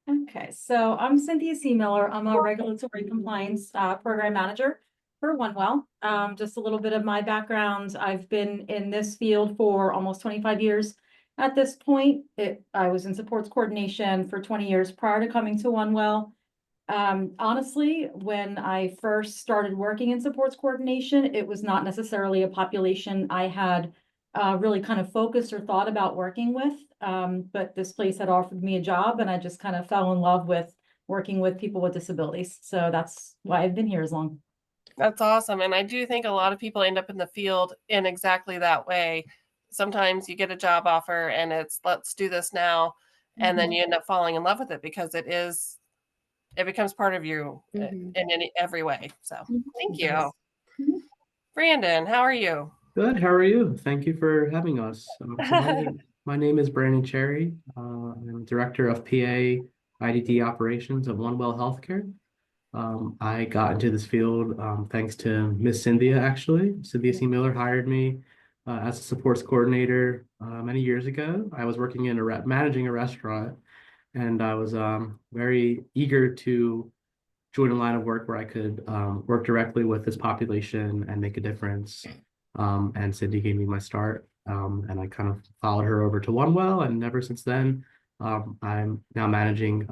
Okay, so I'm Cynthia C. Miller. I'm a regulatory compliance program manager for OneWell. Just a little bit of my background. I've been in this field for almost 25 years. At this point, I was in supports coordination for 20 years prior to coming to OneWell. Honestly, when I first started working in supports coordination, it was not necessarily a population I had really kind of focused or thought about working with. But this place had offered me a job and I just kind of fell in love with working with people with disabilities. So that's why I've been here as long. That's awesome. And I do think a lot of people end up in the field in exactly that way. Sometimes you get a job offer and it's let's do this now. And then you end up falling in love with it because it becomes part of you Mhm. in every way. So thank you. Yes. Mhm. Brandon, how are you? Good. How are you? Thank you for having us. My name is Brandon Cherry. I'm Director of PA IDD Operations at OneWell Healthcare. I got into this field thanks to Miss Cynthia, actually. Cynthia C. Miller hired me as a supports coordinator many years ago. I was working in managing a restaurant, and I was very eager to join a line of work where I could work directly with this population and make a difference. And Cindy gave me my start, and I kind of followed her over to OneWell, and ever since then, I'm now managing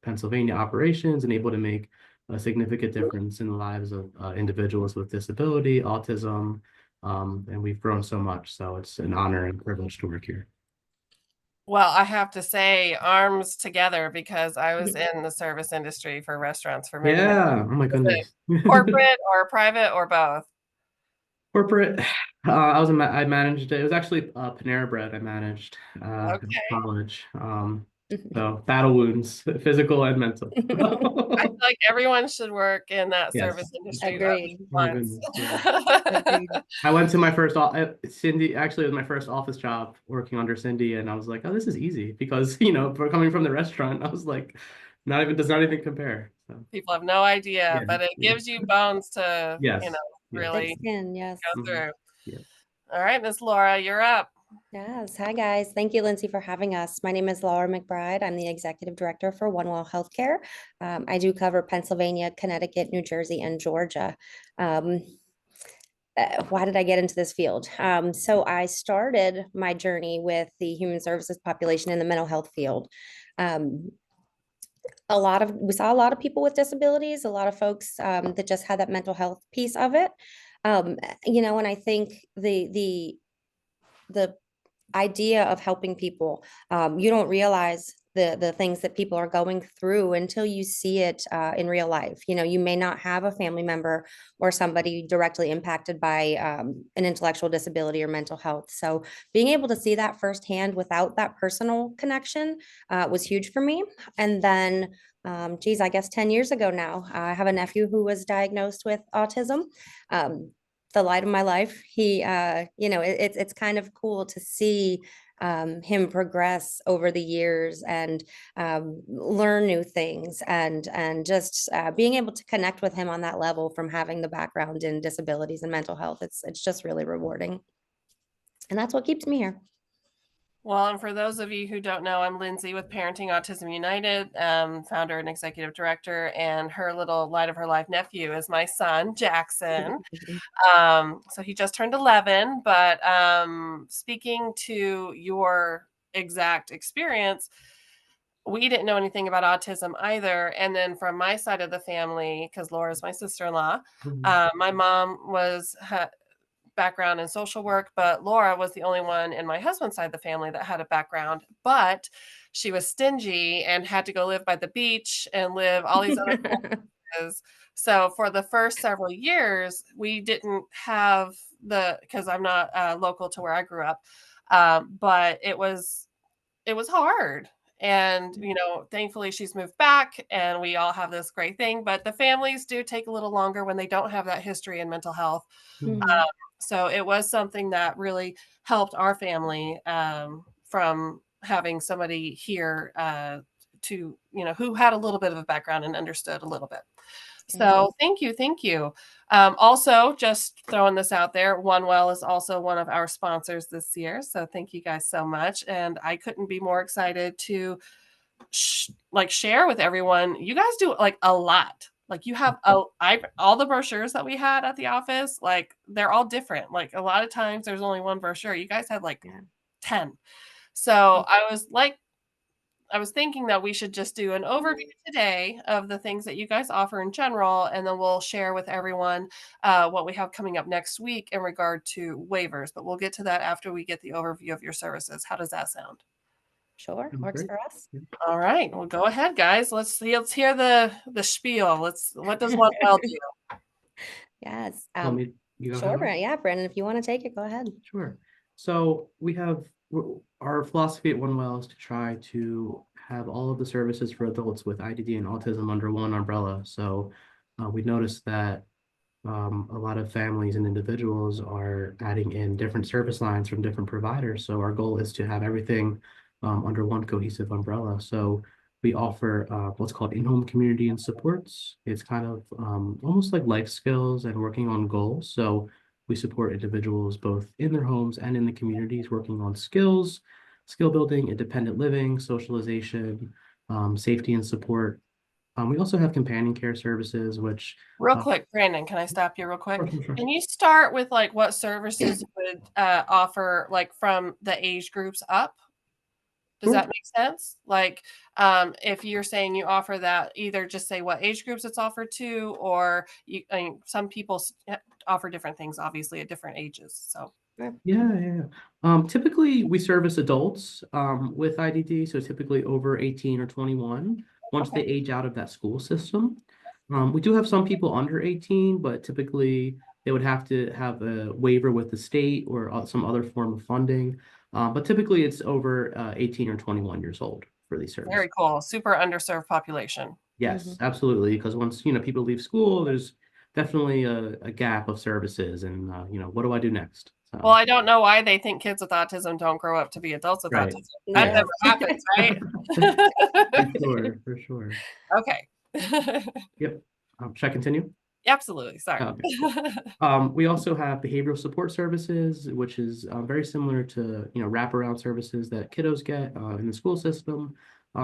Pennsylvania operations and able to make a significant difference in the lives of individuals with disability, autism, and we've grown so much. So it's an honor and privilege to work here. Well, I have to say arms together because I was in the service industry for restaurants for many years. Yeah. Oh my Was it goodness. corporate or private or both? Corporate. I managed it. It was actually Panera Bread I managed in Okay. college. So battle wounds, physical and mental. I feel like everyone should work in that Yes. service industry at Agreed. least Oh my once. goodness. Yeah. Agreed. I went to my first Cindy, actually it was my first office job working under Cindy, and I was like, oh, this is easy because for coming from the restaurant, I was like, does not even compare. So People have no idea, yeah, but it yeah. gives you bones to, Yes. Yes. Thick really skin, yes. go through. Yeah. All right, Miss Laura, you're up. Yes. Hi, guys. Thank you, Lindsay, for having us. My name is Laura McBride. I'm the Executive Director for OneWell Healthcare. I do cover Pennsylvania, Connecticut, New Jersey, and Georgia. Um, why did I get into this field? So I started my journey with the human services population in the mental health field. Um, we saw a lot of people with disabilities, a lot of folks that just had that mental health piece of it. And I think the idea of helping people, you don't realize the things that people are going through until you see it in real life. You may not have a family member or somebody directly impacted by an intellectual disability or mental health. So being able to see that firsthand without that personal connection was huge for me. And then, I guess 10 years ago now, I have a nephew who was diagnosed with autism. The light of my life. It's kind of cool to see him progress over the years and learn new things and just being able to connect with him on that level from having the background in disabilities and mental health. It's just really rewarding. And that's what keeps me here. Well, and for those of you who don't know, I'm Lindsay with Parenting Autism United, founder and executive director, and her little light of her life nephew is my son, Jackson. So he just turned 11, but speaking to your exact experience, we didn't know anything about autism either. And then from my side of the family, because Laura's my sister-in-law, my mom was background in social work, but Laura was the only one in my husband's side of the family that had a background, but she was stingy and had to go live by the beach and live all these other places. So for the first several years, we didn't have because I'm not local to where I grew up, but it was hard. And, thankfully she's moved back and we all have this great thing, but the families do take a little longer when they don't have that history in mental health. So it was something that really helped our family from having somebody here who had a little bit of a background and understood a little bit. So thank you, thank you. Also, just throwing this out there, OneWell is also one of our sponsors this year. So thank you guys so much, and I couldn't be more excited to share with everyone. You guys do like a lot. Like you have all the brochures that we had at the office, like they're all different. Like a lot of times there's only one brochure. You guys had like Yeah. 10. So I was thinking that we should just do an overview today of the things that you guys offer in general, and then we'll share with everyone what we have coming up next week in regard to waivers. But we'll get to that after we get the overview of your services. How does that sound? Sure, works for us. All right, well, go ahead, guys. Let's hear the spiel. What does OneWell do? Yes. Want me you go ahead, Sure, Mike? Brandon. Yeah, Brandon, if you want to take it, go ahead. Sure. So we have our philosophy at OneWell is to try to have all of the services for adults with IDD and autism under one umbrella. So we noticed that a lot of families and individuals are adding in different service lines from different providers. So our goal is to have everything under one cohesive umbrella. So we offer what's called in-home community and supports. It's kind of almost like life skills and working on goals. So we support individuals both in their homes and in the communities working on skills, skill building, independent living, socialization, safety and support. We also have companion care services, which Real quick, Brandon, can I stop you real quick? sure. Can you start with like what services you would offer like from the age groups up? Does Sure. that make sense? Like, if you're saying you offer that, either just say what age groups it's offered to, or I mean, some people offer different things, obviously, at different ages. So, Yeah. Typically we service adults with IDD, so typically over 18 or 21, once okay. they age out of that school system. We do have some people under 18, but typically they would have to have a waiver with the state or some other form of funding. But typically it's over 18 or 21 years old for these services. Very cool. Super underserved population. Yes, absolutely. Because once, people leave school, there's definitely a gap of services and, what do I do next? So, Well, I don't know why they think kids with autism don't grow up to be adults with right. autism. That Yeah. never happens, right? For sure. Okay. Yep. Should I continue? Absolutely. Sorry. Okay. We also have behavioral support services, which is very similar to, wraparound services that kiddos get in the school system.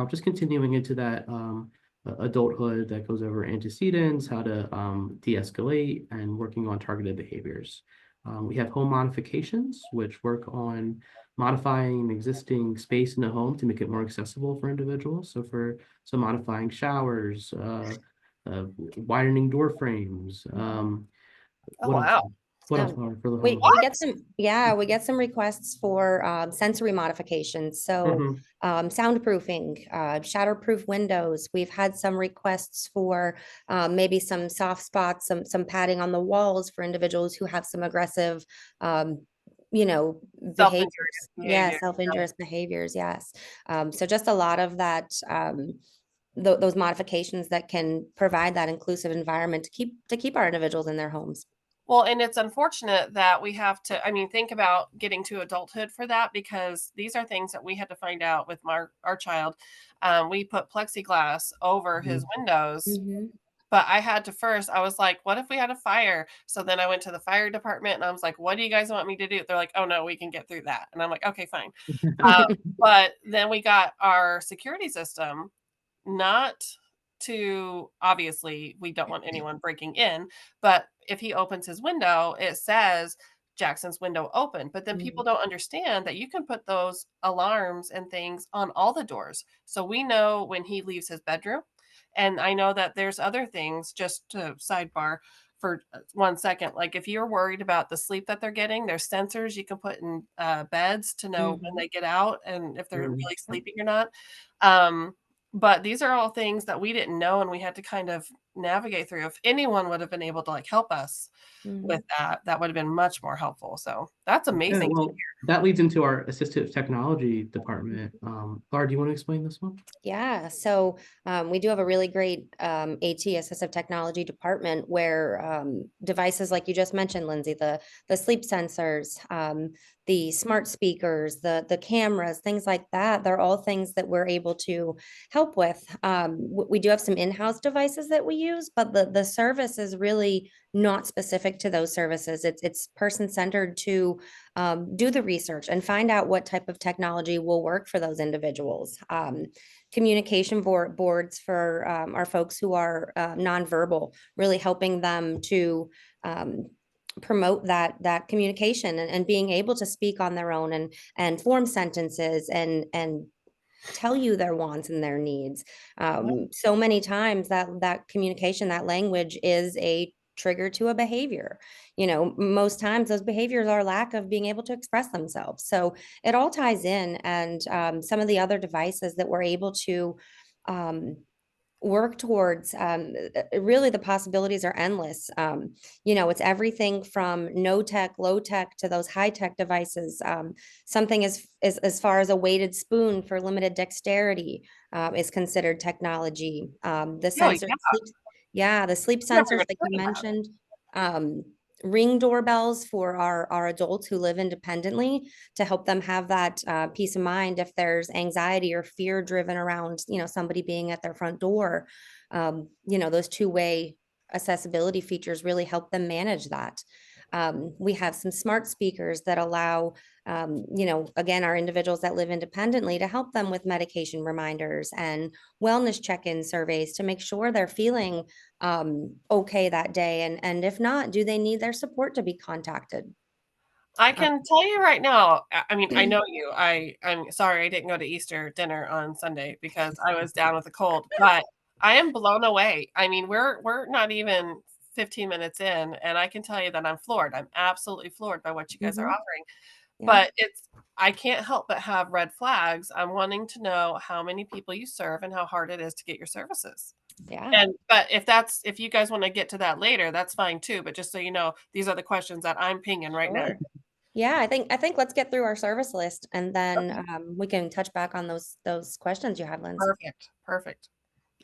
Just continuing into that adulthood that goes over antecedents, how to de-escalate, and working on targeted behaviors. We have home modifications, which work on modifying existing space in the home to make it more accessible for individuals. So modifying showers, widening door frames. Oh, What else? wow. What else are for the We home? we get some requests for sensory modifications. So soundproofing, shatterproof windows. We've had some requests for maybe some soft spots, some padding on the walls for individuals who have some aggressive behaviors. Self-injurious Yeah, behavior. self-injurious behaviors. Yes. So just a lot of that, those modifications that can provide that inclusive environment to keep our individuals in their homes. Well, and it's unfortunate that we have to, I mean, think about getting to adulthood for that, because these are things that we had to find out with our child. We put plexiglass over his windows, but I was like, what if we had a fire? So then I went to the fire department and I was like, what do you guys want me to do? They're like, oh no, we can get through that. And I'm like, okay, fine. But then we got our security system, not to, obviously we don't want anyone breaking in, but if he opens his window, it says Jackson's window open. But then people don't understand that you can put those alarms and things on all the doors. So we know when he leaves his bedroom. And I know that there's other things, just to sidebar for 1 second. Like if you're worried about the sleep that they're getting, there's sensors you can put in beds to know when they get out and if they're really sleeping or not. But these are all things that we didn't know, and we had to kind of navigate through. If anyone would have been able to like help us with that, that would have been much more helpful. So that's Yeah, amazing. well, that leads into our assistive technology department. Laura, do you want to explain this one? Yeah, so we do have a really great AT, assistive technology department, where devices like you just mentioned, Lindsay, the sleep sensors, the smart speakers, the cameras, things like that, they're all things that we're able to help with. We do have some in-house devices that we use, but the service is really not specific to those services. It's person-centered to do the research and find out what type of technology will work for those individuals. Communication boards for our folks who are nonverbal, really helping them to promote that communication and being able to speak on their own and form sentences and tell you their wants and their needs. So many times that communication, that language is a trigger to a behavior. Most times those behaviors are lack of being able to express themselves. So it all ties in, and some of the other devices that we're able to work towards, really the possibilities are endless. It's everything from no tech, low tech to those high tech devices. Something as far as a weighted spoon for limited dexterity is considered technology. The Oh, sensor, yeah. the sleep Never sensors even like heard you of that. mentioned. Ring doorbells for our adults who live independently to help them have that peace of mind if there's anxiety or fear driven around somebody being at their front door. Those two-way accessibility features really help them manage that. We have some smart speakers that allow again, our individuals that live independently to help them with medication reminders and wellness check-in surveys to make sure they're feeling okay that day. And if not, do they need their support to be contacted? I can tell you right now, I mean, I know you. I'm sorry I didn't go to Easter dinner on Sunday because I was down with a cold, but I am blown away. I mean, we're not even 15 minutes in, and I can tell you that I'm floored. I'm absolutely floored by what you guys are offering. Yeah. But I can't help but have red flags. I'm wanting to know how many people you serve and how hard it is to get your services. Yeah. But if you guys want to get to that later, that's fine too. But just so you know, these are the questions that I'm pinging right now. Sure. Yeah, I think let's get through our service list and then we can touch back on those questions you had, Lindsay. Perfect.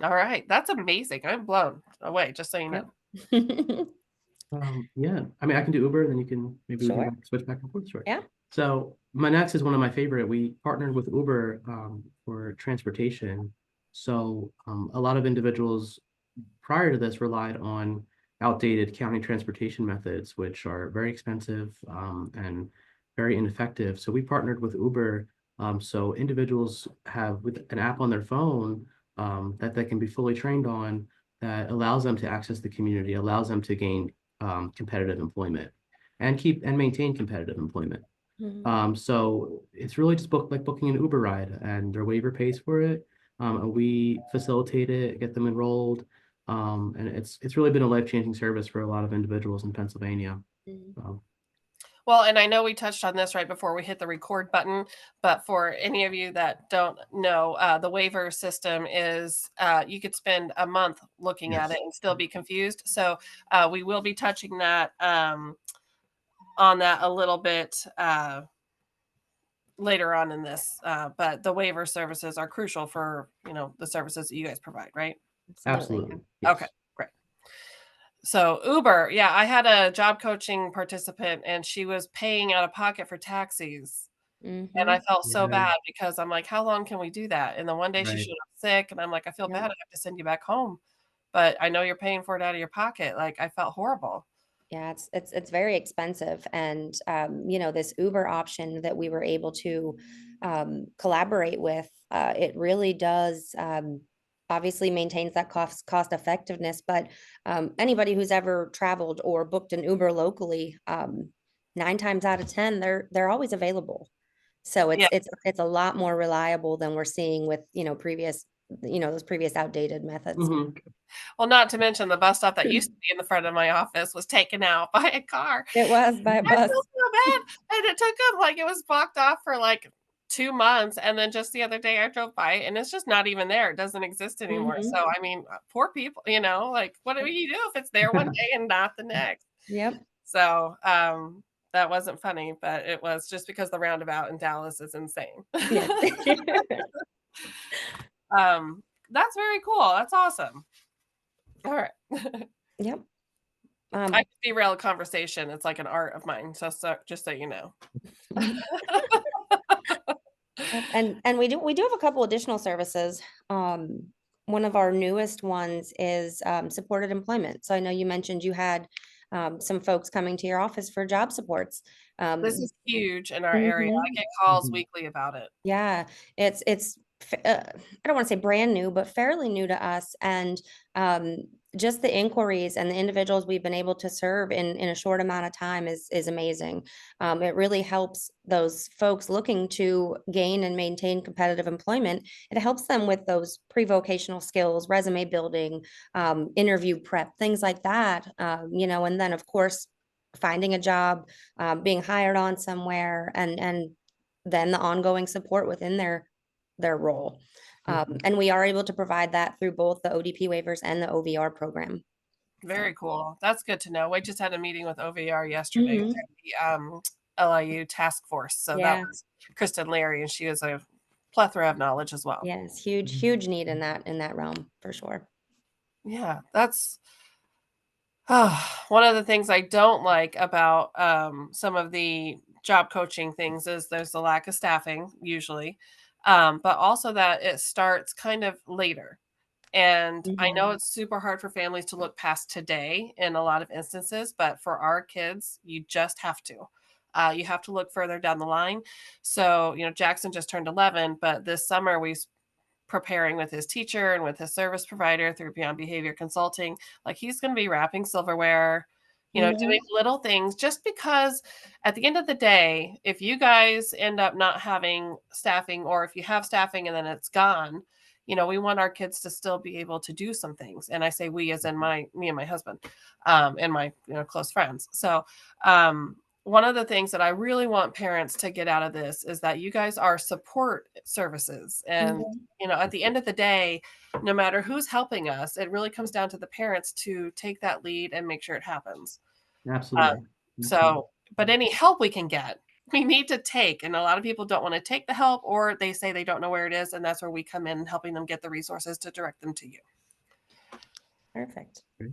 All right. That's amazing. I'm blown away, just so you know. Yep. Yeah, I mean, I can do Uber, and then you can maybe we Sure. can switch back and forth. Sure. Yeah. So my next is one of my favorite. We partnered with Uber for transportation. So a lot of individuals prior to this relied on outdated county transportation methods, which are very expensive and very ineffective. So we partnered with Uber. So individuals have with an app on their phone that they can be fully trained on that allows them to access the community, allows them to gain competitive employment and maintain competitive employment. So it's really just booking an Uber ride, and their waiver pays for it. And we facilitate it, get them enrolled. And it's really been a life-changing service for a lot of individuals in Pennsylvania. Well, and I know we touched on this right before we hit the record button, but for any of you that don't know, the waiver system is you could spend a month looking at it and still be confused. So we will be touching that on that a little bit later on in this. But the waiver services are crucial for the services that you guys provide, right? Absolutely. Okay, great. So Uber, yeah, I had a job coaching participant and she was paying out of pocket for taxis. And I felt so bad because I'm like, how long can we do that? And then one day she showed up sick and I'm like, I feel bad. I have to send you back home. But I know you're paying for it out of your pocket. Like I felt horrible. Yeah, it's very expensive. And this Uber option that we were able to collaborate with, it really does obviously maintains that cost effectiveness. But anybody who's ever traveled or booked an Uber locally, 9 times out of 10, they're always available. So it's a lot more reliable than we're seeing with those previous outdated methods. Well, not to mention the bus stop that used to be in the front of my office was taken out by a car. It was by a I bus. feel so bad. And it took them it was blocked off for 2 months. And then just the other day I drove by it and it's just not even there. It doesn't exist anymore. So, I mean, poor people, what do you do if it's there one day and not the next? Yep. So, that wasn't funny, but it was just because the roundabout in Dallas is insane. Yes. That's very cool. That's awesome. All right. Yep. I could derail a conversation. It's like an art of mine. So just so you know. And we do have a couple additional services. one of our newest ones is supported employment. So I know you mentioned you had some folks coming to your office for job supports. This is huge in our area. Mhm. I get calls Mhm. weekly about it. Yeah, I don't want to say brand new, but fairly new to us. And um, just the inquiries and the individuals we've been able to serve in a short amount of time is amazing. It really helps those folks looking to gain and maintain competitive employment. It helps them with those pre-vocational skills, resume building, interview prep, things like that. And then of course finding a job, being hired on somewhere, and then the ongoing support within their role. And we are able to provide that through both the ODP waivers and the OVR program. Very cool. That's good to know. We just had a meeting with OVR yesterday, Mhm. the LIU task force. So that Yeah. was Kristen Leary, and she has a plethora of knowledge as well. Yes, huge need in that realm for sure. Yeah, that's one of the things I don't like about some of the job coaching things is there's a lack of staffing usually, but also that it starts kind of later. And I know Mhm. it's super hard for families to look past today in a lot of instances, but for our kids, you just have to. You have to look further down the line. So, Jackson just turned 11, but this summer we preparing with his teacher and with his service provider through Beyond Behavior Consulting. Like he's going to be wrapping silverware, doing Mhm. little things just because at the end of the day, if you guys end up not having staffing or if you have staffing and then it's gone, we want our kids to still be able to do some things. And I say we as in me and my husband, and my close friends. So one of the things that I really want parents to get out of this is that you guys are support services. And, Mhm. at the end of the day, no matter who's helping us, it really comes down to the parents to take that lead and make sure it happens. Absolutely. Absolutely. But any help we can get, we need to take. And a lot of people don't want to take the help or they say they don't know where it is. And that's where we come in helping them get the resources to direct them to you. Perfect. Great.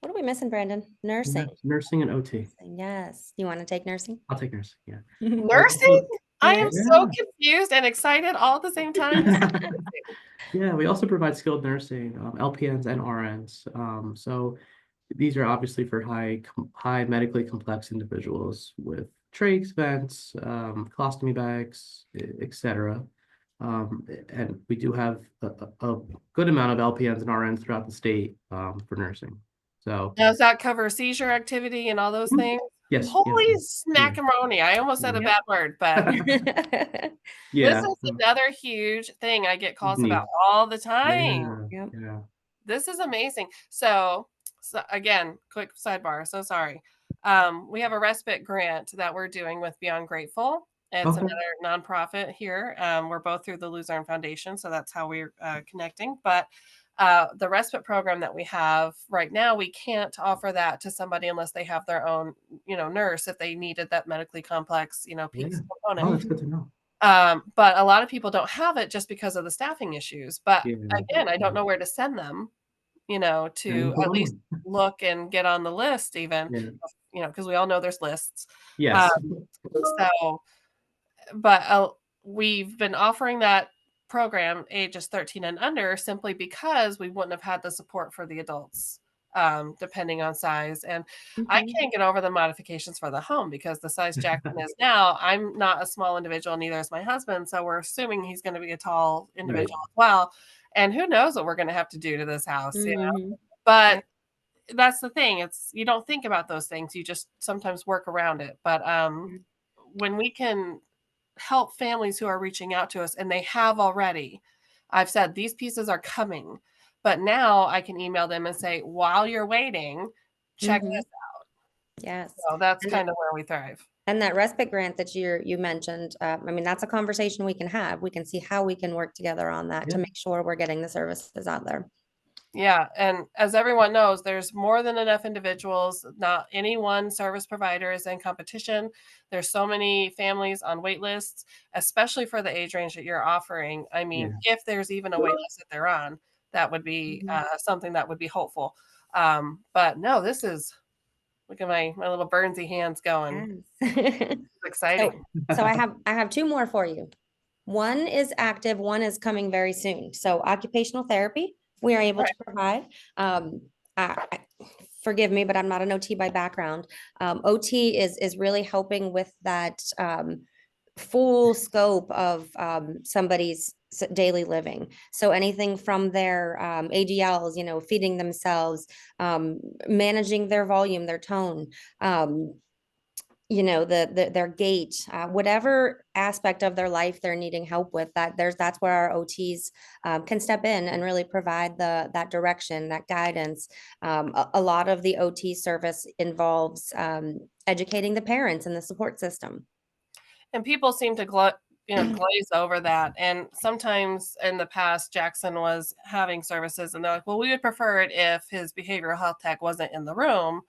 What are we missing, Brandon? Nursing. Nursing and OT. Nursing, yes. You want to take nursing? I'll take nursing. Yeah. Nursing? I am Yes. so confused and excited all at the same time. Yeah, we also provide skilled nursing, LPNs and RNs. So these are obviously for high medically complex individuals with trachs, vents, colostomy bags, etc. And we do have a good amount of LPNs and RNs throughout the state for nursing. So Does that cover seizure activity and all those things? yes, Holy yeah, smackaroni. I almost said a Yep. bad word, but this yeah. is another huge thing I get calls about Neat. all the time. Yeah, Yep. yeah. This is amazing. So again, quick sidebar. So sorry. We have a respite grant that we're doing with Beyond Grateful. It's Okay. another nonprofit here. We're both through the Luzerne Foundation, so that's how we're connecting. But the respite program that we have right now, we can't offer that to somebody unless they have their own, nurse if they needed that medically complex, Yeah. piece component. Oh, that's good to know. But a lot of people don't have it just because of the staffing issues. But Yeah. again, I don't know where to send them, to at least look and get on the list even, Yeah. because we all know there's lists. Yes. So, but we've been offering that program ages 13 and under simply because we wouldn't have had the support for the adults, depending on size. And I Mhm. can't get over the modifications for the home because the size Jackson is now, I'm not a small individual, neither is my husband. So we're assuming he's going to be a tall individual as well. And who knows what we're going to have to do to this house, Mhm. But that's the thing. It's you don't think about those things. You just sometimes work around it. But when we can help families who are reaching out to us and they have already, I've said these pieces are coming, but now I can email them and say, while you're waiting, check Mhm. this. Yes. So that's And that, kind of where we thrive. and that respite grant that you mentioned, I mean, that's a conversation we can have. We can see how we can work together on that to Yeah. make sure we're getting the services out there. Yeah. And as everyone knows, there's more than enough individuals. Not any one service provider is in competition. There's so many families on wait lists, especially for the age range that you're offering. I mean, if there's even a wait list that they're on, that would be Mhm. something that would be hopeful. But no, this is, look at my little Burnsy hands going. Yes. It's exciting. So I have two more for you. One is active, one is coming very soon. So occupational therapy, we are able to provide. Forgive me, but I'm not an OT by background. OT is really helping with that full scope of somebody's daily living. So anything from their ADLs, feeding themselves, managing their volume, their tone, their gait, whatever aspect of their life they're needing help with, that's where our OTs can step in and really provide that direction, that guidance. A lot of the OT service involves educating the parents and the support system. And people seem to glaze over that. And sometimes in the past, Jackson was having services and they're like, well, we would prefer it if his behavioral health tech wasn't in the room.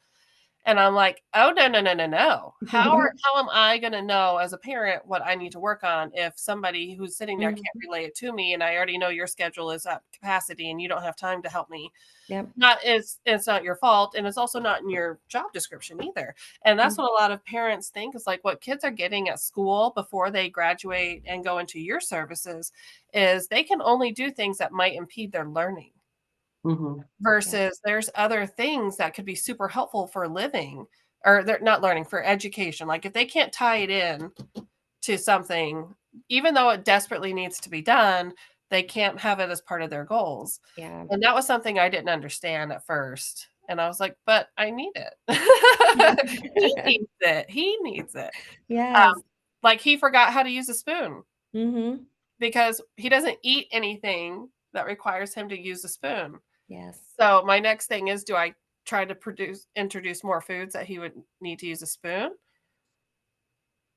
And I'm like, oh, no, no, no, no, no. How am I going to know as a parent what I need to work on if somebody who's sitting there can't relay it to me and I already know your schedule is at capacity and you don't have time to help me? Yep. It's not your fault, and it's also not in your job description either. And that's what a lot of parents think is like what kids are getting at school before they graduate and go into your services is they can only do things that might impede their learning. Versus there's other things that could be super helpful for living, or they're not learning, for education. Like if they can't tie it in to something, even though it desperately needs to be done, they can't have it as part of their goals. Yeah. And that was something I didn't understand at first. And I was like, but I need it. He needs it. He needs it. Yes. Like he forgot how to use a spoon Mm-hmm. because he doesn't eat anything that requires him to use a spoon. Yes. So my next thing is, do I try to introduce more foods that he would need to use a spoon?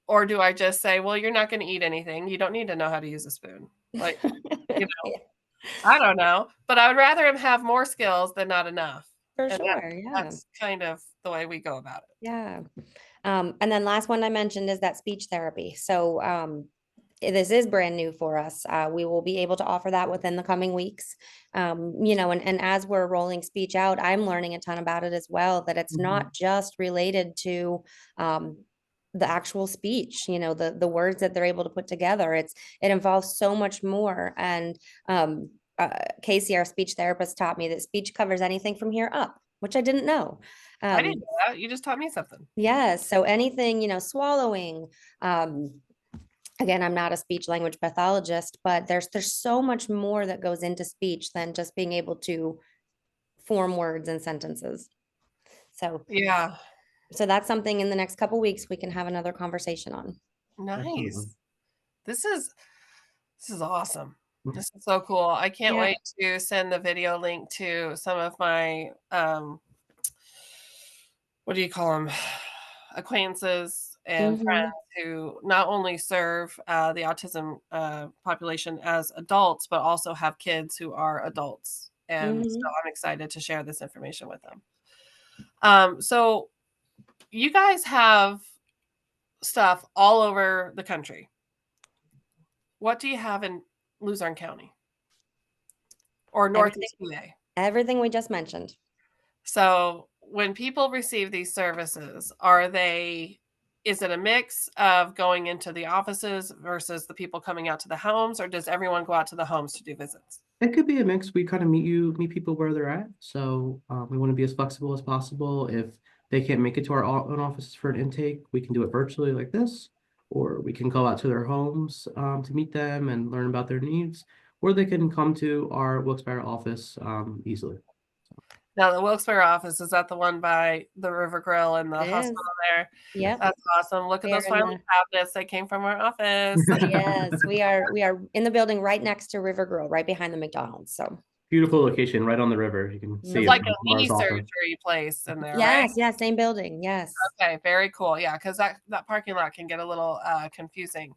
Or do I just say, well, you're not going to eat anything. You don't need to know how to use a spoon. Like, I don't know, but I would rather him have more skills than not enough. For And sure. Yeah. that's kind of the way we go about it. Yeah. And then last one I mentioned is that speech therapy. So this is brand new for us. We will be able to offer that within the coming weeks. And as we're rolling speech out, I'm learning a ton about it as well, that it's not just related to the actual speech, the words that they're able to put together. It involves so much more. And Casey, our speech therapist, taught me that speech covers anything from here up, which I didn't know. I didn't know that. You just taught me something. Yes. So anything, swallowing, again, I'm not a speech language pathologist, but there's so much more that goes into speech than just being able to form words and sentences. So yeah, that's something in the next couple weeks we can have another conversation on. nice. Absolutely. This is awesome. This is so cool. I can't wait to send the video link to some of my what do you call them, acquaintances and friends who not only serve the autism population as adults, but also have kids who are adults. And so I'm excited to share this information with them. So you guys have stuff all over the country. What do you have in Luzerne County or Northeast PA? Everything we just mentioned. So when people receive these services, is it a mix of going into the offices versus the people coming out to the homes, or does everyone go out to the homes to do visits? It could be a mix. We kind of meet people where they're at. So we want to be as flexible as possible. If they can't make it to our own offices for an intake, we can do it virtually like this, or we can go out to their homes to meet them and learn about their needs, or they can come to our Wilkes-Barre office easily. Now, the Wilkes-Barre office, is that the one by the River Grill and the hospital there? Yep. That's awesome. Look at those filing cabinets. They came from our office. Yes, we are in the building right next to River Grill, right behind the McDonald's. So beautiful location, right on the river. You can see it's it like from a knee Mars office. surgery place in there, yes, right? yeah, same building. Yes. Okay, very cool. Yeah, because that parking lot can get a little confusing.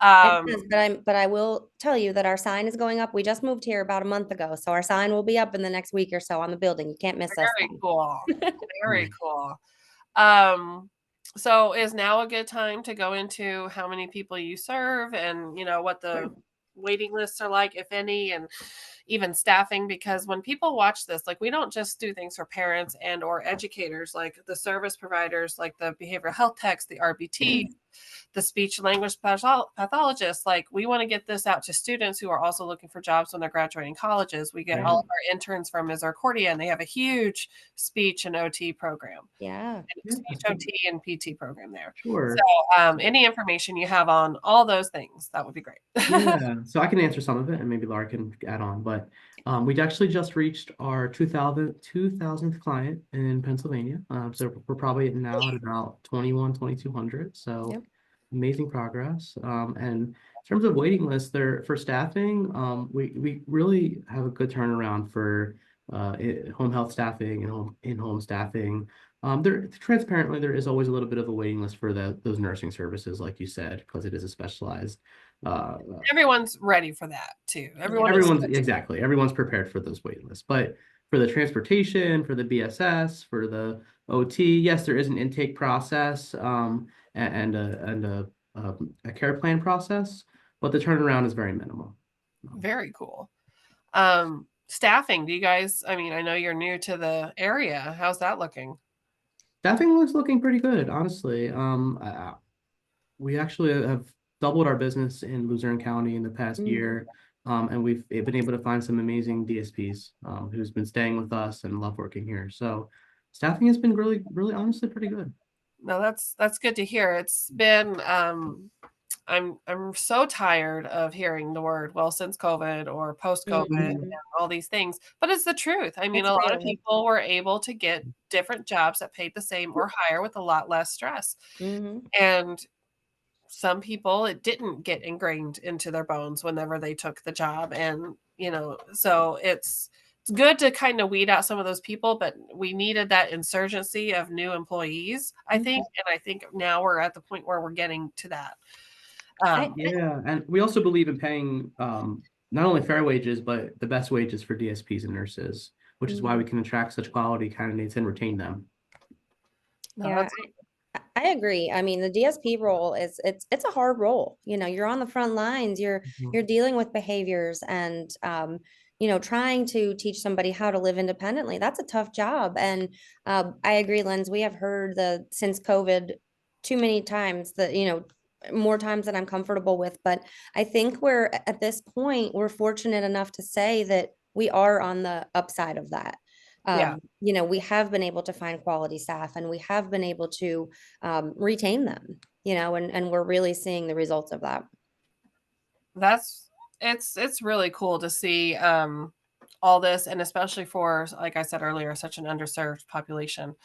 It does, but I will tell you that our sign is going up. We just moved here about a month ago, so our sign will be up in the next week or so on the building. You can't miss us. Very cool. Very cool. So is now a good time to go into how many people you serve and what the waiting lists are like, if any, and even staffing, because when people watch this, like, we don't just do things for parents and or educators, like the service providers, like the behavioral health techs, the RBT, the speech language pathologists. Like, we want to get this out to students who are also looking for jobs when they're graduating colleges. We get Right. all of our interns from Misericordia, and they have a huge speech and OT program, Yeah. Yeah, speech OT and PT program there. sure. So any information you have on all those things, that would be great. Yeah, so I can answer some of it and maybe Laura can add on, but we actually just reached our 2000th client in Pennsylvania. So we're probably now at about 2200. So Yep. amazing progress. And in terms of waiting lists there for staffing, we really have a good turnaround for home health staffing and in-home staffing. Transparently, there is always a little bit of a waiting list for those nursing services, like you said, because it is a specialized Everyone's ready for that too. everyone's prepared for those wait lists, but for the transportation, for the BSS, for the OT, yes, there is an intake process and a care plan process, but the turnaround is very minimal. Very cool. Staffing, do you guys, I mean, I know you're new to the area. How's that looking? Staffing looks looking pretty good, honestly. We actually have doubled our business in Luzerne County in the past year. And we've been able to find some amazing DSPs who's been staying with us and love working here. So staffing has been really, really honestly pretty good. No, that's good to hear. It's been I'm so tired of hearing the word, well, since COVID or post-COVID and all these things, but it's the truth. I mean, It's a lot of real. people were able to get different jobs that paid the same or higher with a lot less stress. And some people, it didn't get ingrained into their bones whenever they took the job. And, so it's good to kind of weed out some of those people, but we needed that insurgency of new employees, I think. And I think now we're at the point where we're getting to that. Yeah, and we also believe in paying not only fair wages, but the best wages for DSPs and nurses, which is why we can attract such quality candidates and retain them. Yeah, I agree. I mean, the DSP role it's a hard role. You're on the front lines. You're dealing with behaviors and trying to teach somebody how to live independently. That's a tough job. And I agree, Linz. We have heard since COVID too many times that more times than I'm comfortable with. But I think we're at this point we're fortunate enough to say that we are on the upside of that. Yeah. We have been able to find quality staff and we have been able to retain them, and we're really seeing the results of that. It's really cool to see all this, and especially for, like I said earlier, such an underserved population.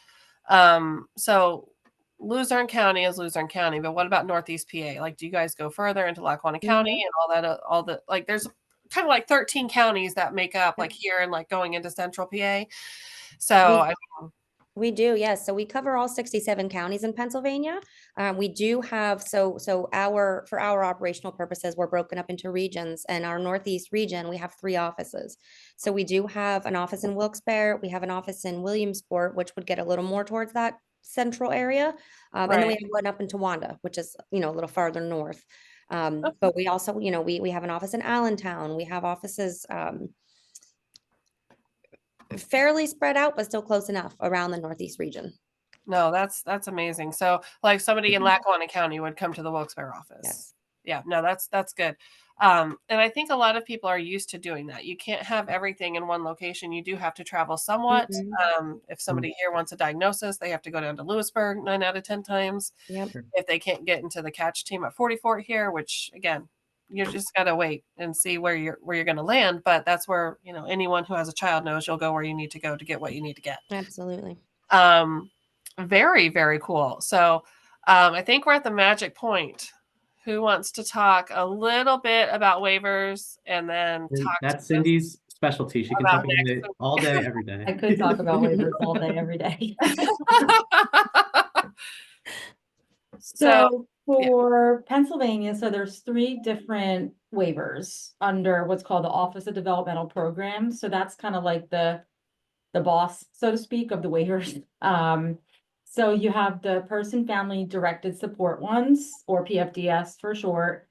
So Luzerne County is Luzerne County, but what about Northeast PA? Like, do you guys go further into Lackawanna County and all that, like, there's kind of like 13 counties that make up like here and like going into Central PA. So we do, yes. So we cover all 67 counties in Pennsylvania. We do have for our operational purposes, we're broken up into regions, and our Northeast region, we have 3 offices. So we do have an office in Wilkes-Barre, we have an office in Williamsport, which would get a little more towards that central area, and then we have one up in Towanda, which is a little farther north. But we also, we have an office in Allentown. We have offices fairly spread out, but still close enough around the Northeast region. No, that's amazing. So like somebody in Lackawanna County would come to the Wilkes-Barre office. Yes. Yeah, no, that's good. And I think a lot of people are used to doing that. You can't have everything in one location. You do have to travel somewhat. If somebody here wants a diagnosis, they have to go down to Lewisburg 9 out of 10 times. Yep. If they can't get into the catch team at 44 here, which again, you just got to wait and see where you're going to land. But that's where, anyone who has a child knows you'll go where you need to go to get what you need to get. Absolutely. Very, very cool. So I think we're at the magic point. Who wants to talk a little bit about waivers and then talk? That's Cindy's specialty. She can talk about it all day, every day. I could talk about waivers all day, every day. So for Pennsylvania, so there's 3 different waivers under what's called the Office of Developmental Programs. So that's kind of like the boss, so to speak, of the waivers. So you have the person family directed support ones, or PFDS for short.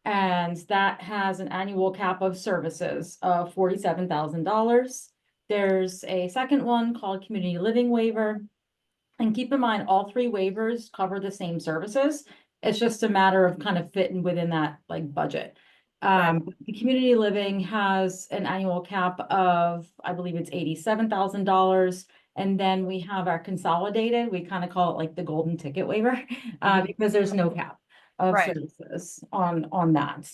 And that has an annual cap of services of $47,000. There's a second one called community living waiver. And keep in mind, all three waivers cover the same services. It's just a matter of kind of fitting within that like budget. Right. The community living has an annual cap of, I believe it's $87,000. And then we have our consolidated, we kind of call it like the golden ticket waiver, because there's no cap of Right. services on that.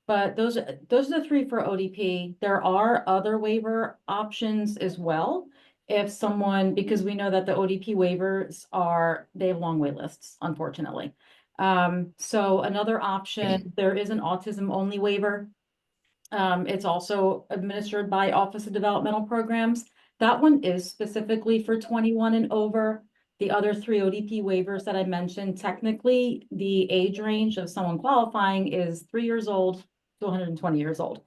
But those are the three for ODP. There are other waiver options as well. If someone, because we know that the ODP waivers they have long wait lists, unfortunately. So another option, there is an autism only waiver. It's also administered by Office of Developmental Programs. That one is specifically for 21 and over. The other three ODP waivers that I mentioned, technically, the age range of someone qualifying is 3 years old to 120 years old.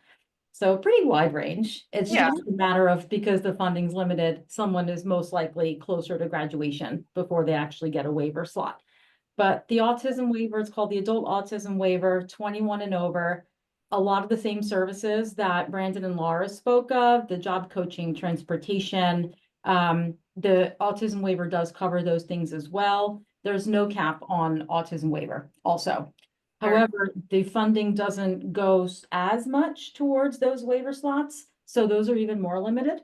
So pretty wide range. It's Yeah. just a matter of, because the funding's limited, someone is most likely closer to graduation before they actually get a waiver slot. But the autism waiver, it's called the adult autism waiver, 21 and over. A lot of the same services that Brandon and Laura spoke of, the job coaching, transportation, the autism waiver does cover those things as well. There's no cap on autism waiver also. Sure. However, the funding doesn't go as much towards those waiver slots, so those are even more limited.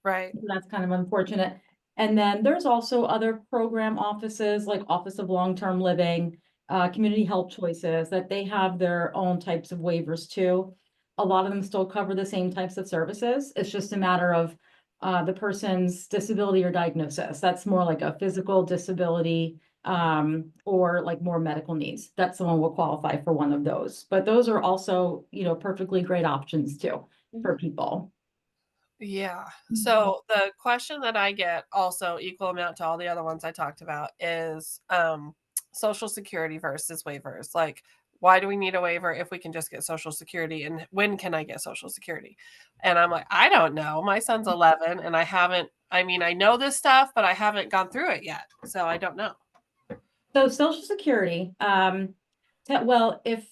Right. So that's kind of unfortunate. And then there's also other program offices like Office of Long-Term Living, Community Health Choices, that they have their own types of waivers too. A lot of them still cover the same types of services. It's just a matter of the person's disability or diagnosis. That's more like a physical disability or like more medical needs. That someone will qualify for one of those. But those are also, perfectly great options too for people. Yeah. So the question that I get, also equal amount to all the other ones I talked about, is Social Security versus waivers. Like, why do we need a waiver if we can just get Social Security? And when can I get Social Security? And I'm like, I don't know. My son's 11 and I know this stuff, but I haven't gone through it yet. So I don't know. So Social Security, if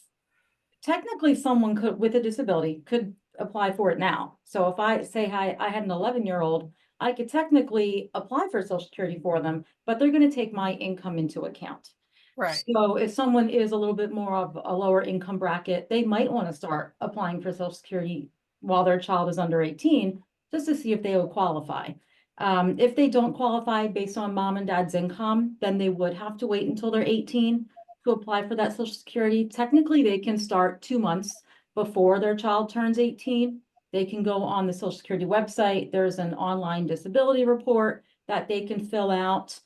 technically someone could, with a disability, could apply for it now. So if I say, hi, I had an 11-year-old, I could technically apply for Social Security for them, but they're going to take my income into account. Right. So if someone is a little bit more of a lower income bracket, they might want to start applying for Social Security while their child is under 18, just to see if they would qualify. If they don't qualify based on mom and dad's income, then they would have to wait until they're 18 to apply for that Social Security. Technically, they can start 2 months before their child turns 18. They can go on the Social Security website. There's an online disability report that they can fill out.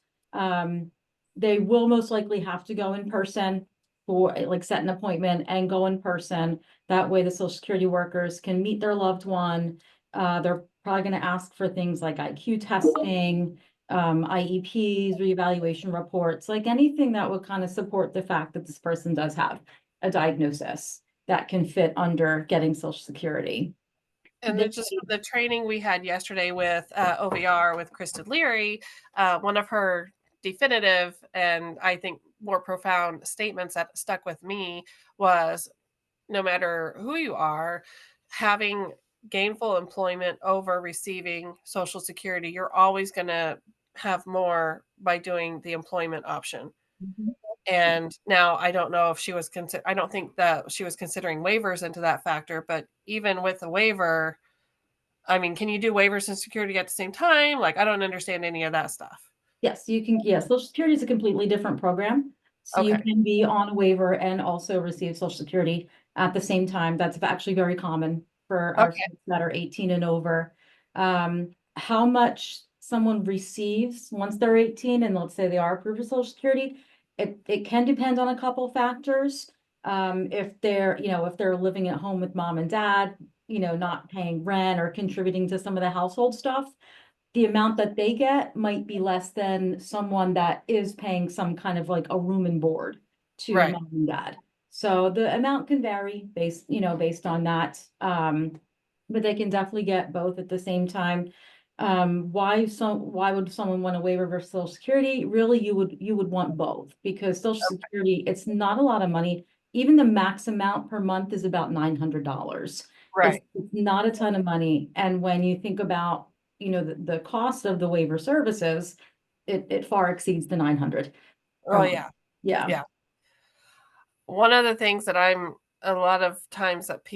They will most likely have to go in person for like set an appointment and go in person. That way the Social Security workers can meet their loved one. They're probably going to ask for things like IQ testing, IEPs, reevaluation reports, like anything that would kind of support the fact that this person does have a diagnosis that can fit under getting Social Security. And then just the training we had yesterday with OVR with Kristen Leary, one of her definitive and I think more profound statements that stuck with me was, no matter who you are, having gainful employment over receiving Social Security, you're always going to have more by doing the employment option. And now I don't know if I don't think that she was considering waivers into that factor, but even with the waiver, I mean, can you do waivers and security at the same time? Like, I don't understand any of that stuff. Yes, you can. Yes, Social Security is a completely different program. So you Okay. can be on a waiver and also receive Social Security at the same time. That's actually very common for our Okay. kids that are 18 and over. How much someone receives once they're 18 and let's say they are approved for Social Security, it can depend on a couple factors. If they're living at home with mom and dad, not paying rent or contributing to some of the household stuff, the amount that they get might be less than someone that is paying some kind of like a room and board to Right. mom and dad. So the amount can vary based on that. But they can definitely get both at the same time. Why would someone want a waiver versus Social Security? Really, you would want both, because Social Security, it's not a lot of money even the max amount per month is about $900. Right. It's not a ton of money. And when you think about, the cost of the waiver services, it far exceeds the 900. Oh yeah. Yeah. Yeah. One of the things that a lot of times that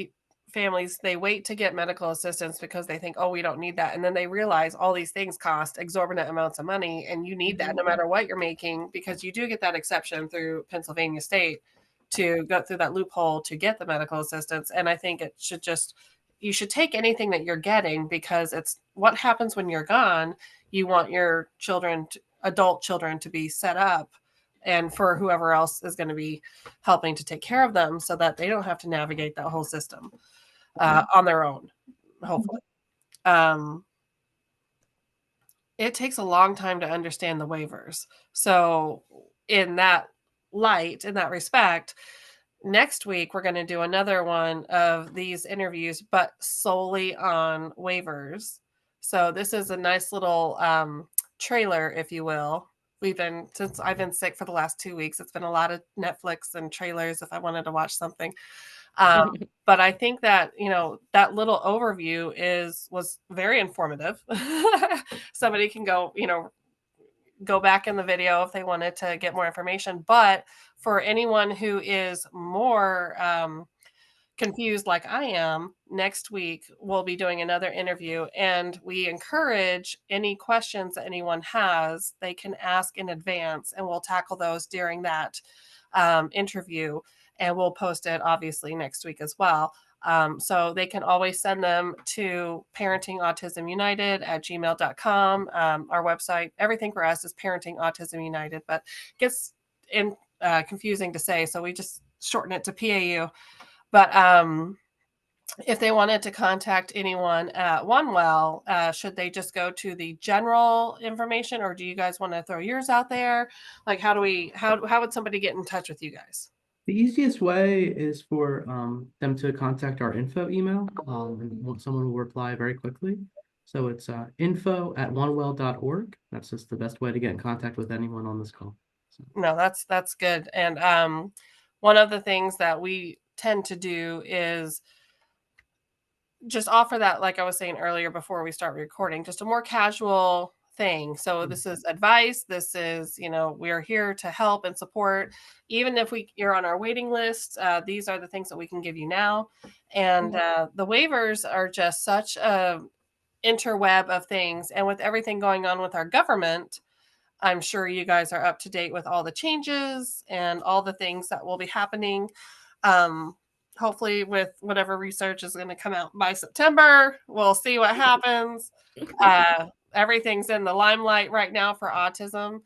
families, they wait to get medical assistance because they think, oh, we don't need that. And then they realize all these things cost exorbitant amounts of money, and you need that no matter what you're making, because you do get that exception through Pennsylvania state to go through that loophole to get the medical assistance. And I think you should take anything that you're getting, because it's what happens when you're gone. You want your adult children to be set up, and for whoever else is going to be helping to take care of them, so that they don't have to navigate that whole system on their own, hopefully. It takes a long time to understand the waivers. So in that respect, next week we're going to do another one of these interviews, but solely on waivers. So this is a nice little trailer, if you will. Since I've been sick for the last 2 weeks, it's been a lot of Netflix and trailers if I wanted to watch something. But I think that, that little overview was very informative. Somebody can go back in the video if they wanted to get more information. But for anyone who is more confused like I am, next week we'll be doing another interview, and we encourage any questions that anyone has, they can ask in advance, and we'll tackle those during that interview, and we'll post it obviously next week as well. So they can always send them to parentingautismunited@gmail.com. Our website, everything for us is Parenting Autism United, but it gets confusing to say, so we just shorten it to PAU. But if they wanted to contact anyone at OneWell, should they just go to the general information, or do you guys want to throw yours out there? Like, how would somebody get in touch with you guys? The easiest way is for them to contact our info email, and someone will reply very quickly. So it's info@onewell.org. That's just the best way to get in contact with anyone on this call. So. No, that's good. And one of the things that we tend to do is just offer that, like I was saying earlier before we start recording, just a more casual thing. So this is advice. This is, we're here to help and support. Even if you're on our waiting list, these are the things that we can give you now. And the waivers are just such a interweb of things. And with everything going on with our government, I'm sure you guys are up to date with all the changes and all the things that will be happening. Hopefully with whatever research is going to come out by September, we'll see what happens. Everything's in the limelight right now for autism,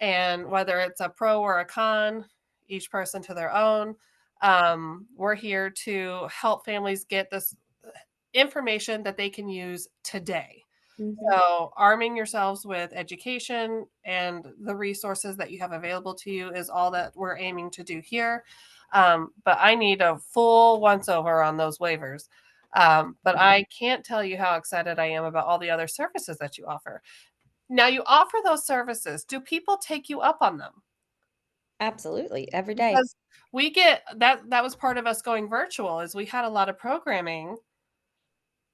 and whether it's a pro or a con, each person to their own. We're here to help families get this information that they can use today. So arming yourselves with education and the resources that you have available to you is all that we're aiming to do here. But I need a full once over on those waivers. But I can't tell you how excited I am about all the other services that you offer. Now, you offer those services. Do people take you up on them? Absolutely, every day. Because we get that was part of us going virtual, is we had a lot of programming,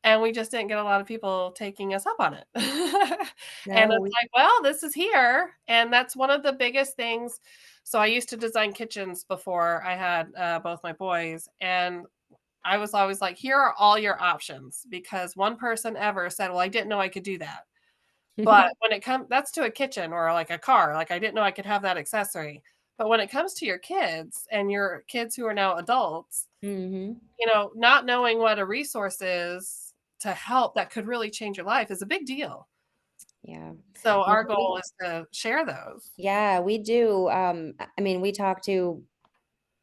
and we just didn't get a lot of people taking us up on it. And it's like, well, this is here. And that's one of the biggest things. So I used to design kitchens before I had both my boys. And I was always like, here are all your options. Because one person ever said, well, I didn't know I could do that. But when it comes, that's to a kitchen or like a car. Like, I didn't know I could have that accessory. But when it comes to your kids and your kids who are now adults, not knowing what a resource is to help that could really change your life is a big deal. Yeah. So our goal is to share those. Yeah, we do. We talk to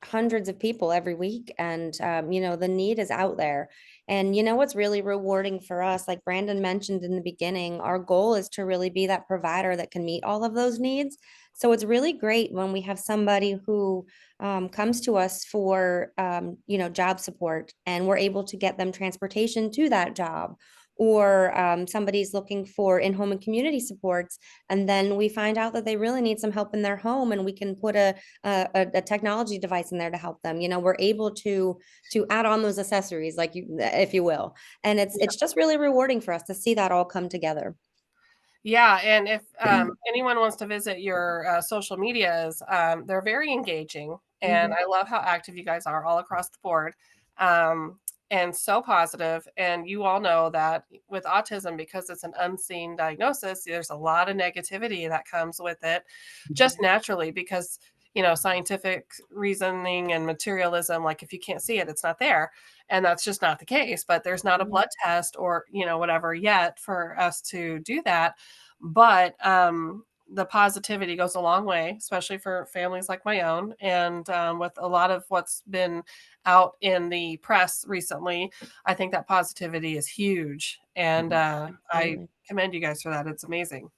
hundreds of people every week, and the need is out there. And what's really rewarding for us, like Brandon mentioned in the beginning, our goal is to really be that provider that can meet all of those needs. So it's really great when we have somebody who comes to us for job support, and we're able to get them transportation to that job, or somebody's looking for in-home and community supports, and then we find out that they really need some help in their home, and we can put a technology device in there to help them. We're able to add on those accessories, like if you will, and it's just really rewarding for us to see that all come together. Yeah, and if anyone wants to visit your social medias, they're very engaging, and I love how active you guys are all across the board, um, and so positive. And you all know that with autism, because it's an unseen diagnosis, there's a lot of negativity that comes with it, just naturally, because scientific reasoning and materialism, like if you can't see it, it's not there. And that's just not the case. But there's not a blood test or whatever yet for us to do that. But the positivity goes a long way, especially for families like my own. And with a lot of what's been out in the press recently, I think that positivity is huge. And I Absolutely. commend you guys for that. It's amazing.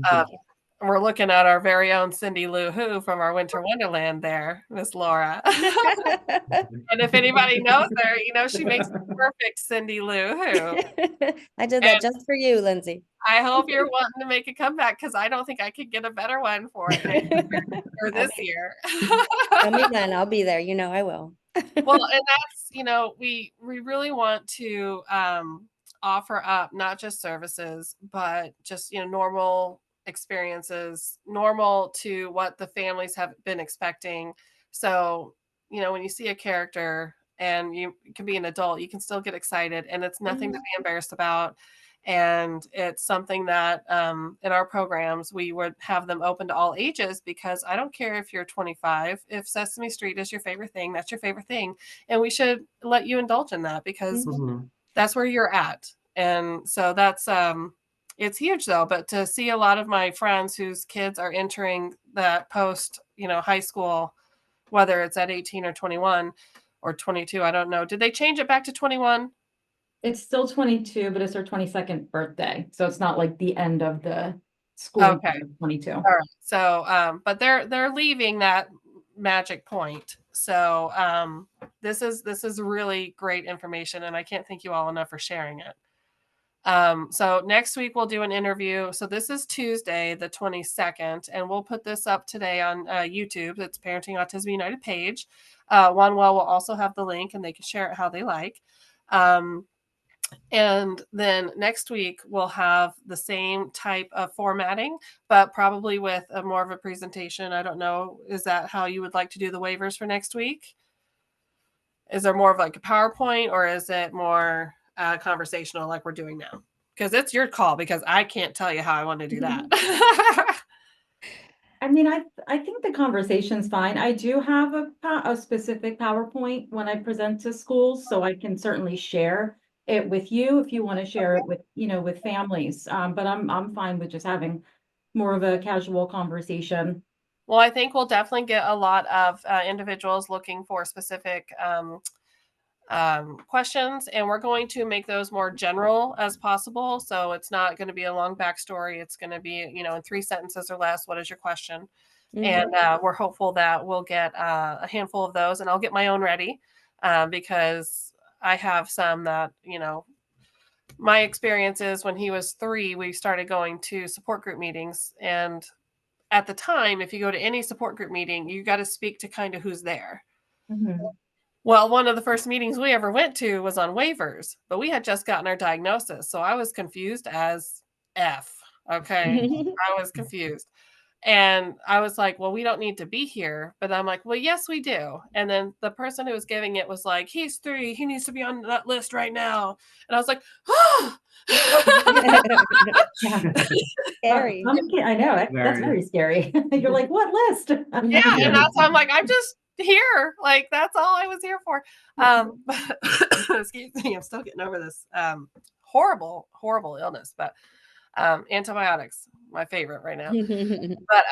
Thank you. We're looking at our very own Cindy Lou Who from our Winter Wonderland there, Miss Laura. And if anybody knows her, she makes the perfect Cindy Lou Who. I did that And just for you, Lindsay. I hope you're wanting to make a comeback, because I don't think I could get a better one for it next year or this year. Tell me when, I'll be there. I will. Well, and that's, we really want to offer up not just services, but just, normal experiences, normal to what the families have been expecting. So, when you see a character and you can be an adult, you can still get excited, and it's nothing to be embarrassed about. And it's something that in our programs, we would have them open to all ages, because I don't care if you're 25, if Sesame Street is your favorite thing, that's your favorite thing. And we should let you indulge in that, because that's where you're at. And so that's, it's huge though. But to see a lot of my friends whose kids are entering that post, high school, whether it's at 18 or 21 or 22, I don't know. Did they change it back to 21? It's still 22, but it's her 22nd birthday. So it's not like the end of the school Okay. year, 22. All right. So, but they're leaving that magic point. So, this is really great information, and I can't thank you all enough for sharing it. So next week we'll do an interview. So this is Tuesday, the 22nd, and we'll put this up today on YouTube. It's Parenting Autism United page. OneWell will also have the link, and they can share it how they like. And then next week we'll have the same type of formatting, but probably with more of a presentation. I don't know. Is that how you would like to do the waivers for next week? Is there more of like a PowerPoint, or is it more conversational like we're doing now? Because it's your call, because I can't tell you how I want to do that. I mean, I think the conversation's fine. I do have a specific PowerPoint when I present to schools, so I can certainly share it with you if you want to share it with, with families. But I'm fine with just having more of a casual conversation. Well, I think we'll definitely get a lot of individuals looking for specific questions, and we're going to make those more general as possible. So it's not going to be a long backstory. It's going to be, in 3 sentences or less. What is your question? And we're hopeful that we'll get a handful of those, and I'll get my own ready because I have some that, my experience is when he was 3, we started going to support group meetings. And at the time, if you go to any support group meeting, you got to speak to kind of who's there. Well, one of the first meetings we ever went to was on waivers, but we had just gotten our diagnosis. So I was confused as F. Okay. I was confused. And I was like, well, we don't need to be here. But I'm like, well, yes, we do. And then the person who was giving it was like, he's 3. He needs to be on that list right now. And I was like, oh. Scary. I know, that's very scary. You're like, what list? Yeah. And that's why I'm like, I'm just here. Like, that's all I was here for. Excuse me, I'm still getting over this horrible illness. But antibiotics, my favorite right now. But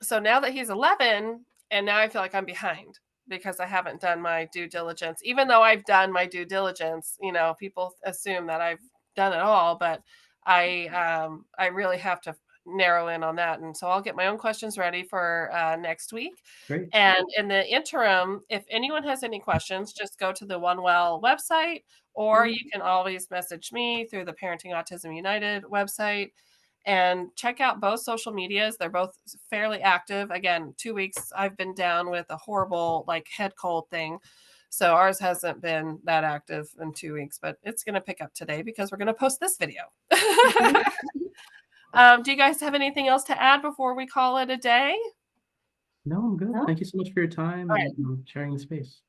so now that he's 11, and now I feel like I'm behind because I haven't done my due diligence. Even though I've done my due diligence, people assume that I've done it all, but I really have to narrow in on that. And so I'll get my own questions ready for next week. Great. And in the interim, if anyone has any questions, just go to the OneWell website, or you can always message me through the Parenting Autism United website. And check out both social medias. They're both fairly active. Again, 2 weeks I've been down with a horrible like head cold thing. So ours hasn't been that active in 2 weeks, but it's going to pick up today because we're going to post this video. Do you guys have anything else to add before we call it a day? No, I'm good. No? Thank you so much for your time All and sharing the space.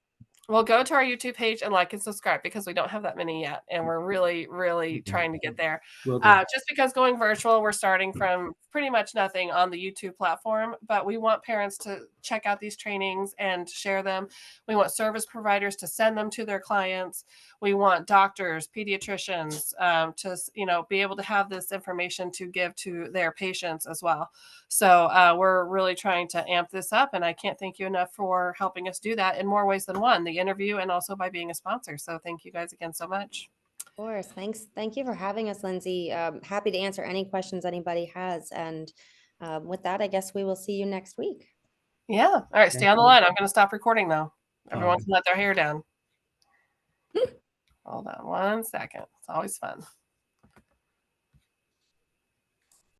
Well, go to our YouTube page and like and subscribe because we don't have that many yet. And we're really, really trying to get there. Will do. Just because going virtual, we're starting from pretty much nothing on the YouTube platform, but we want parents to check out these trainings and share them. We want service providers to send them to their clients. We want doctors, pediatricians to be able to have this information to give to their patients as well. So we're really trying to amp this up, and I can't thank you enough for helping us do that in more ways than one, the interview and also by being a sponsor. So thank you guys again so much. Of course. Thanks. Thank you for having us, Lindsay. Happy to answer any questions anybody has. And with that, I guess we will see you next week. Yeah. All right. Stay Thank on the you. line. I'm going to stop recording though. Everyone All right. can let their hair down. Hold on 1 second. It's always fun.